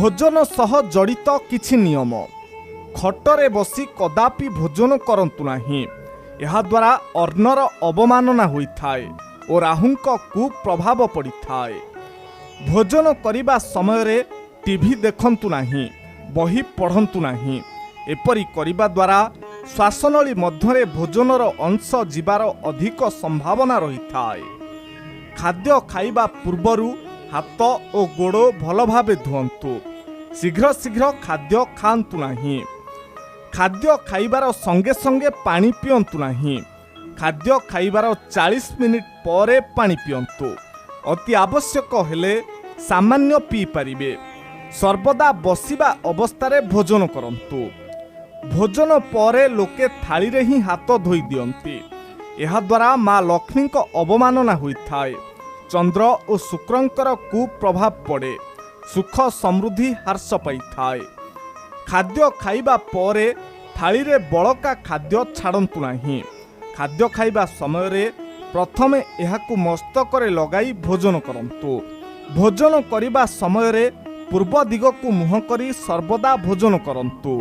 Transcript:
भोजन सह जड़ित किछि नियम खटरे बसी कदापि भोजन करंतु नाही। यह द्वारा अन्नर अवमानना होइथाए और राहुंक कुप्रभाव पड़िथाए। भोजन करिबा समय रे टीवी देखंतु नाही, बही पढ़ंतु नाही। एपरि करिबा द्वारा श्वासनली मध्यरे भोजनर अंश जीवार अधिक संभावना रहिथाए। खाद्य खाइबा पूर्वरु हाथ और गोड़ भल भावे धुअंतु। शीघ्र शीघ्र खाद्य खांतु नाही। खाद्य खाइबार संगे संगे पानी पियंतु नाही। खाद्य खाइबार 40 मिनिट परे पानी पियंतु। अति आवश्यक हेले सामान्य पी पारिबे। सर्वदा बसिबा अवस्थारे भोजन करंतु। भोजन परे लोके थाली रे ही हाथ धोई दियंती। यह द्वारा माँ लक्ष्मी को अवमानना होइथाए। चंद्र और शुक्रंकर कुप्रभाव पड़े। सुख समृद्धि ह्रास पाइथाए। खाद्य खाइबा परे थाली रे बळका खाद्य छाड़ंतु नाही। खाद्य खाइबा समय रे प्रथमे एहाकु मस्तकरे लगाई भोजन करंतु। भोजन करिबा समय रे पूर्व दिगकु मुह करी सर्वदा भोजन करंतु।